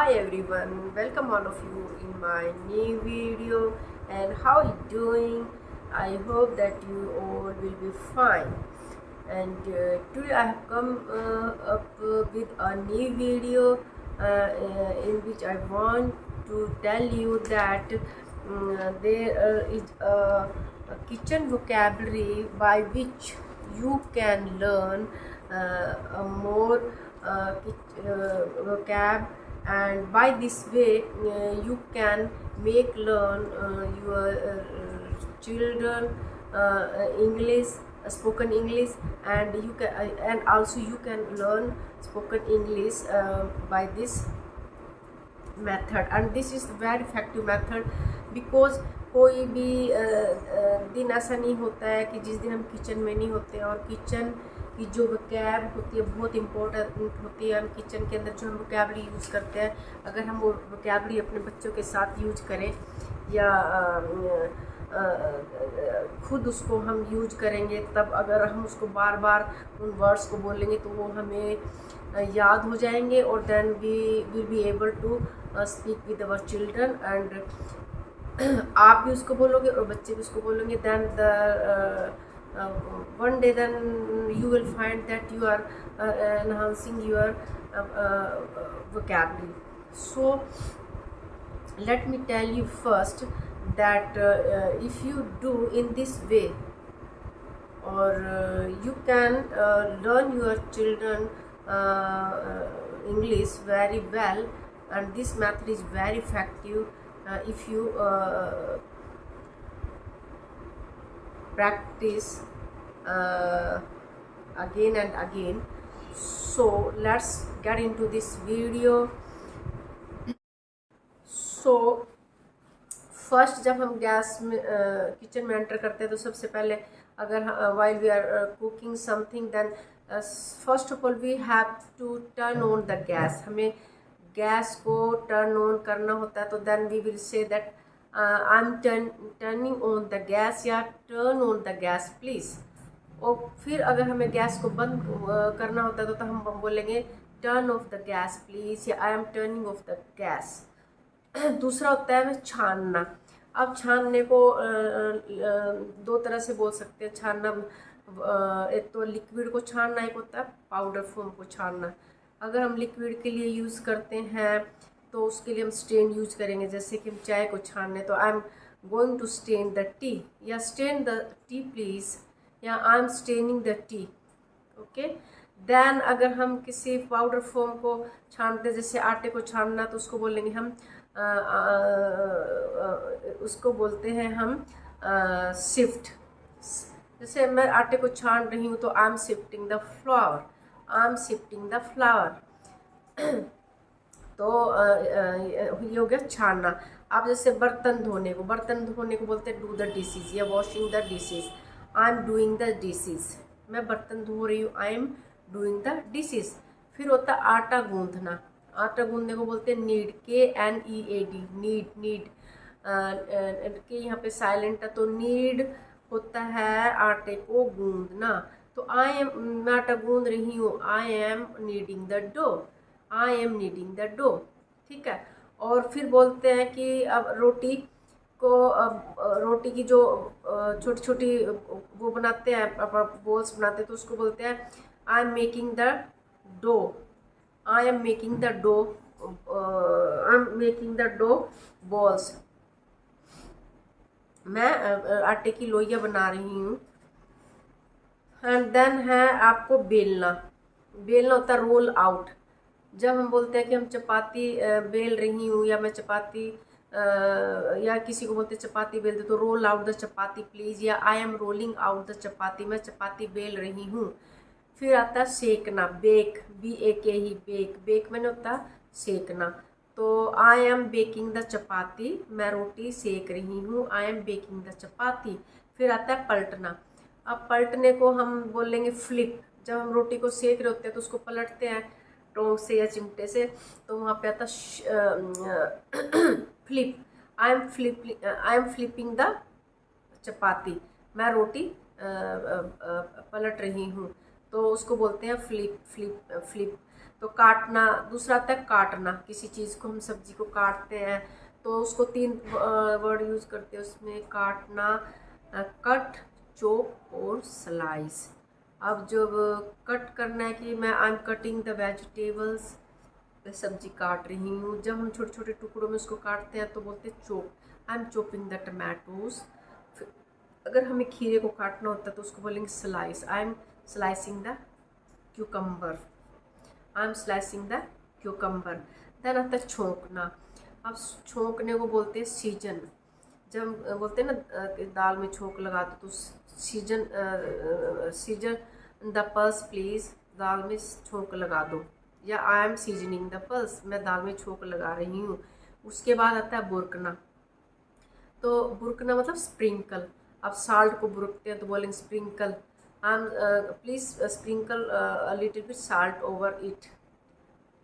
Hi everyone, welcome all of you in my new video. And how you doing? I hope that you all will be fine. And today I have come up with a new video in which I want to tell you that there is a kitchen vocabulary by which you can learn a more vocab, and by this way you can make learn your children English, spoken English, and you can and also you can learn spoken English by this method. And this is very effective method because कोई भी दिन ऐसा नहीं होता है कि जिस दिन हम किचन में नहीं होते हैं, और किचन की जो वोकैब होती है बहुत इम्पोर्टेंट होती है। हम किचन के अंदर जो हम वोकैबरी यूज़ करते हैं, अगर हम वो वोकैबरी अपने बच्चों के साथ यूज करें या खुद उसको हम यूज करेंगे, तब अगर हम उसको बार बार उन वर्ड्स को बोलेंगे तो वो हमें याद हो जाएंगे, और then we will be able to speak with our children. And आप भी उसको बोलोगे और बच्चे भी उसको बोलेंगे, then the one day then you will find that you are enhancing your vocabulary. So let me tell you first that if you do in this way, or you can learn your children English very well, and this method is very effective if you practice again and again. So let's get into this video. So first जब हम gas में kitchen में enter करते हैं तो सबसे पहले अगर while we are cooking something, then first of all we have to turn on the gas. हमें गैस को टर्न ऑन करना होता है, तो then we will say that I'm turning on the gas या turn on the gas please. और फिर अगर हमें गैस को बंद करना होता है तो हम बोलेंगे turn off the gas please या I am turning off the gas. दूसरा होता है हमें छानना। अब छानने को दो तरह से बोल सकते हैं छानना। एक तो लिक्विड को छानना, एक होता है पाउडर फॉर्म को छानना। अगर हम लिक्विड के लिए यूज़ करते हैं तो उसके लिए हम स्टेन यूज करेंगे, जैसे कि हम चाय को छानने, तो I am going to strain the tea या स्टेन द टी प्लीज़ या I am straining the tea. Okay, then अगर हम किसी पाउडर फॉर्म को छानते, जैसे आटे को छानना, तो उसको बोलेंगे हम उसको बोलते हैं हम शिफ्ट। जैसे मैं आटे को छान रही हूँ तो I am shifting the flower, I am shifting the flower. तो ये हो गया छानना। आप जैसे बर्तन धोने को बोलते हैं डू द डिशेज या washing the dishes. I am doing the dishes, मैं बर्तन धो रही हूँ, I am doing the dishes. फिर होता है आटा गूंथना। आटा गूंदने को बोलते हैं नीड, KNEAD, नीड। के यहाँ पे साइलेंट है, तो नीड होता है आटे को गूंदना। तो आई एम, मैं आटा गूंद रही हूँ, I am kneading the dough, I am kneading the dough. ठीक है। और फिर बोलते हैं कि अब रोटी की जो छोटी छोटी वो बनाते हैं, बॉल्स बनाते हैं, तो उसको बोलते हैं I am making the dough, I am making the dough, I am making the dough balls. मैं आटे की लोइयाँ बना रही हूँ। एंड देन है आपको बेलना होता है रोल आउट। जब हम बोलते हैं कि हम चपाती बेल रही हूँ, या मैं चपाती या किसी को बोलते हैं चपाती बेल दे, तो roll out the chapati please या I am rolling out the chapati, मैं चपाती बेल रही हूँ। फिर आता है सेकना, बेक, BAK ही, बेक मैंने होता है सेकना। तो I M baking the chapati, मैं रोटी सेक रही हूँ, आई एम बेकिंग द चपाती। फिर आता है पलटना। अब पलटने को हम बोलेंगे फ्लिप। जब हम रोटी को सेक रहे होते हैं तो उसको पलटते हैं टोंक से या चिमटे से, तो वहाँ पे आता flip. I am flipping the chapati, मैं रोटी पलट रही हूँ, तो उसको बोलते हैं फ्लिप। तो काटना, दूसरा आता है काटना, किसी चीज़ को हम सब्जी को काटते हैं तो उसको 3 वर्ड यूज़ करते हैं उसमें, काटना, कट, चॉप और स्लाइस। अब जब कट करना है कि मैं I am cutting the vegetables, सब्जी काट रही हूँ। जब हम छोटे छोटे टुकड़ों में उसको काटते हैं तो बोलते हैं chop, I am chopping the tomatoes. अगर हमें खीरे को काटना होता है तो उसको बोलेंगे slice, I am slicing the cucumber, I am slicing the cucumber. Then आता है छोंकना। अब छोंकने को बोलते हैं सीजन। जब हम बोलते हैं ना कि दाल में छोंक लगा दो तो season, season the pulse please, दाल में छोंक लगा दो, या I am seasoning the pulse, मैं दाल में छोंक लगा रही हूँ। उसके बाद आता है बुरकना। तो बुरकना मतलब स्प्रिंकल। अब साल्ट को बुरकते हैं तो बोलेंगे sprinkle, I am please sprinkle little bit salt over it,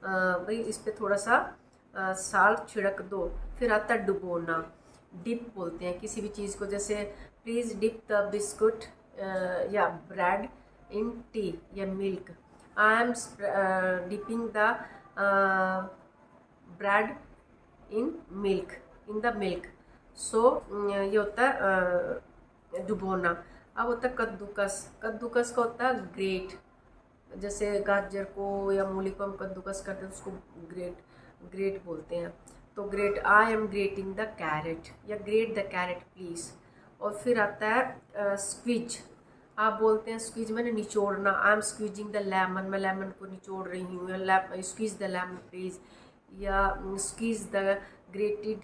भाई इस पे थोड़ा सा साल्ट छिड़क दो। फिर आता है डुबोना, डिप बोलते हैं किसी भी चीज़ को, जैसे प्लीज़ डिप द बिस्कुट या ब्रेड इन टी या milk, I am dipping the bread in milk, in the milk. So ये होता है डुबोना। अब होता है कद्दूकस। कद्दूकस का होता है ग्रेट, जैसे गाजर को या मूली को हम कद्दूकस करते हैं तो उसको ग्रेट बोलते हैं। तो great, I am grating the carat, या ग्रेट द कैरेट प्लीज़। और फिर आता है स्क्वीज। आप बोलते हैं स्क्वीज मैंने निचोड़ना, I am squeezing the lemon, मैं लेमन को निचोड़ रही हूँ, या स्क्वीज द लेमन प्लीज़, या स्क्वीज द ग्रेटेड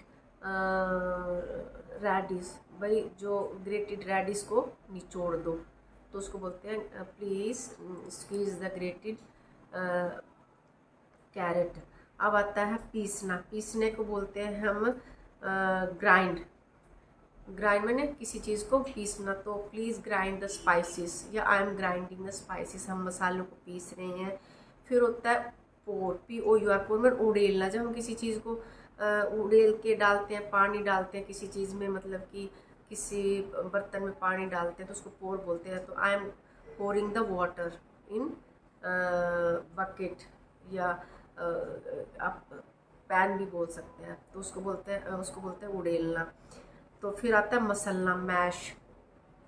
रेडिश, भाई जो ग्रेटेड रेडिश को निचोड़ दो तो उसको बोलते हैं please squeeze the grated carrot. अब आता है पीसना। पीसने को बोलते हैं हम ग्राइंड। ग्राइंड मैंने किसी चीज़ को पीसना, तो प्लीज़ ग्राइंड द स्पाइसेस, या I M grinding the spices, हम मसालों को पीस रहे हैं। फिर होता है पोर, POUR, पोर में उड़ेलना। जब हम किसी चीज़ को उड़ेल के डालते हैं, पानी डालते हैं किसी चीज़ में, मतलब कि किसी बर्तन में पानी डालते हैं तो उसको पोर बोलते हैं। तो I M pouring the water in bucket, या आप पैन भी बोल सकते हैं, तो उसको बोलते हैं उड़ेलना। तो फिर आता है मसलना, मैश,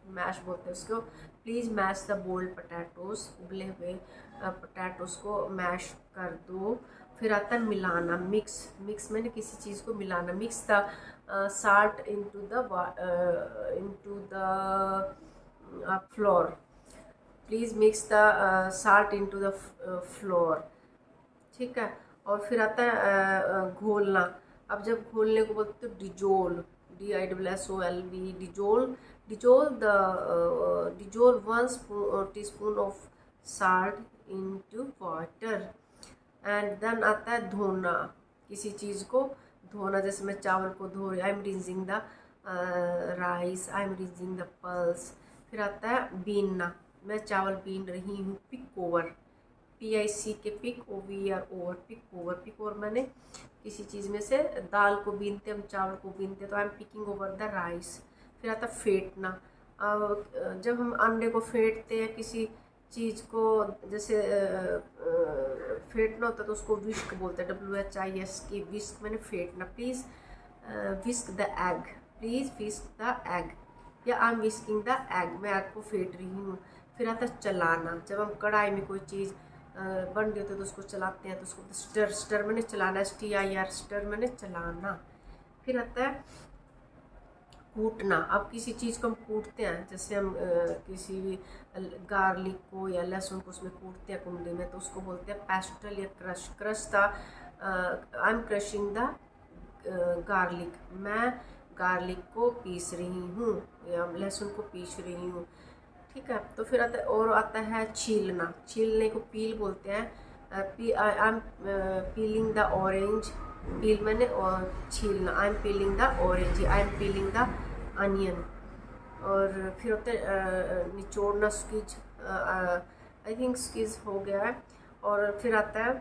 मैश बोलते हैं उसको, please mash the boiled potatoes, उबले हुए पोटैटोज को मैश कर दो। फिर आता है मिलाना, मिक्स। मिक्स मैंने किसी चीज़ को मिलाना, mix the salt into the floor, please mix the salt into the floor, ठीक है। और फिर आता है घोलना। अब जब घोलने को बोलते तो dissolve, DISSOLV, dissolve, dissolve 1 teaspoon of salt into water. And then आता है धोना, किसी चीज़ को धोना, जैसे मैं चावल को धो रही, I am rinsing the rice, I am rinsing the pulse. फिर आता है बीनना, मैं चावल बीन रही हूँ। पिक ओवर, PIC के pick, OVER, over, pick over. Pick over मैंने किसी चीज़ में से दाल को बीनते, हम चावल को बीनते, तो I am picking over the rice. फिर आता फेंटना। जब हम अंडे को फेंटते हैं किसी चीज़ को, जैसे फेंटना होता है तो उसको विस्क बोलते हैं, WHISK, विस्क मैंने फेंटना। Please whisk the egg, please whisk the egg, या I am whisking the egg, मैं एग को फेंट रही हूँ। फिर आता है चलाना। जब हम कढ़ाई में कोई चीज़ बन रही होती है तो उसको चलाते हैं तो उसको स्टर, स्टर मैंने चलाना, STIR, स्टर मैंने चलाना। फिर आता है कूटना। अब किसी चीज़ को हम कूटते हैं, जैसे हम किसी भी गार्लिक को या लहसुन को उसमें कूटते हैं कुंडे में, तो उसको बोलते हैं पेस्टल या क्रश। क्रश था, I am crushing the garlic, मैं गार्लिक को पीस रही हूँ या लहसुन को पीस रही हूँ, ठीक है। तो फिर आता है छीलना। छीलने को पील बोलते हैं, I am peeling the orange, peel मैंने और छीलना, I am peeling the orange, I am peeling the onion. और फिर होता है निचोड़ना, स्क्वीज, आई थिंक स्क्वीज हो गया है। और फिर आता है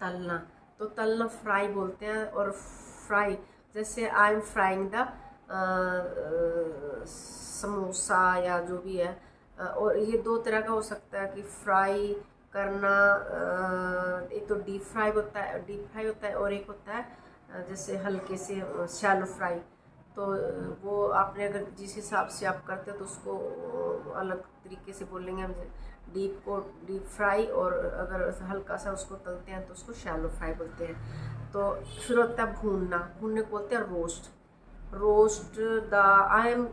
तलना। तो तलना फ्राई बोलते हैं, और फ्राई जैसे I am frying the samosa या जो भी है। और ये 2 तरह का हो सकता है कि फ्राई करना। एक तो डीप फ्राई होता है और एक होता है जैसे हल्के से शैलो फ्राई। तो वो आपने अगर जिस हिसाब से आप करते हो तो उसको अलग तरीके से बोलेंगे हम। डीप को डीप फ्राई, और अगर हल्का सा उसको तलते हैं तो उसको शैलो फ्राई बोलते हैं। तो फिर होता है भूनना, भूनने को बोलते हैं roast. Roast the I am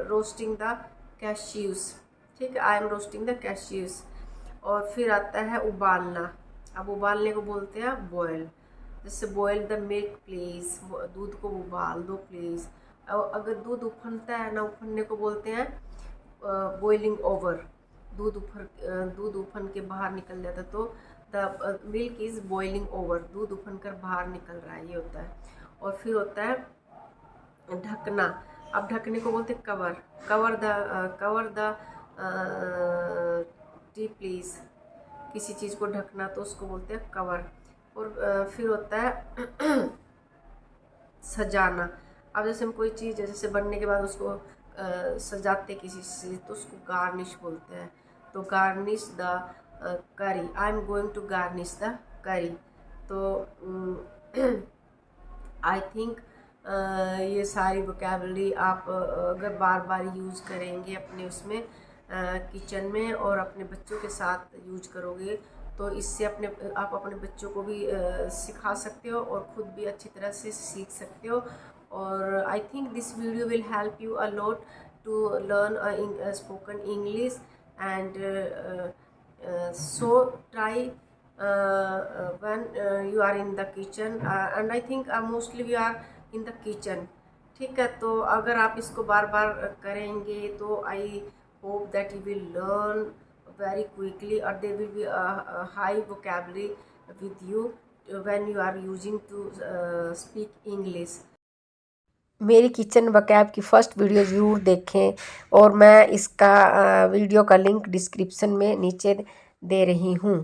roasting the cashews. ठीक है, I am roasting the cashews. और फिर आता है उबालना। अब उबालने को बोलते हैं बॉयल। जैसे बॉयल द मिल्क प्लीज, दूध को उबाल दो प्लीज़। अगर दूध उफनता है ना, उफनने को बोलते हैं बॉइलिंग ओवर। दूध उफन के बाहर निकल जाता है तो the milk is boiling over, दूध उफन कर बाहर निकल रहा है, ये होता है। और फिर होता है ढकना। अब ढकने को बोलते हैं cover. Cover the tea please, किसी चीज़ को ढकना तो उसको बोलते हैं कवर। और फिर होता है सजाना। अब जैसे हम कोई चीज़ जैसे बनने के बाद उसको सजाते किसी से तो उसको गार्निश बोलते हैं। तो garnish the curry, I am going to garnish the curry. तो आई थिंक ये सारी वोकेबलरी आप अगर बार बार यूज़ करेंगे अपने उसमें किचन में और अपने बच्चों के साथ यूज करोगे तो इससे आप अपने बच्चों को भी सिखा सकते हो और ख़ुद भी अच्छी तरह से सीख सकते हो। और I think this video will help you a lot to learn spoken English and so try when you are in the kitchen and I think mostly we are in the kitchen। ठीक है, तो अगर आप इसको बार बार करेंगे तो आई hope that you will learn very quickly or there will be a high vocabulary with you when you are using to speak English। मेरी kitchen vocab की फ़र्स्ट वीडियो ज़रूर देखें और मैं इसका वीडियो का लिंक डिस्क्रिप्शन में नीचे दे रही हूँ।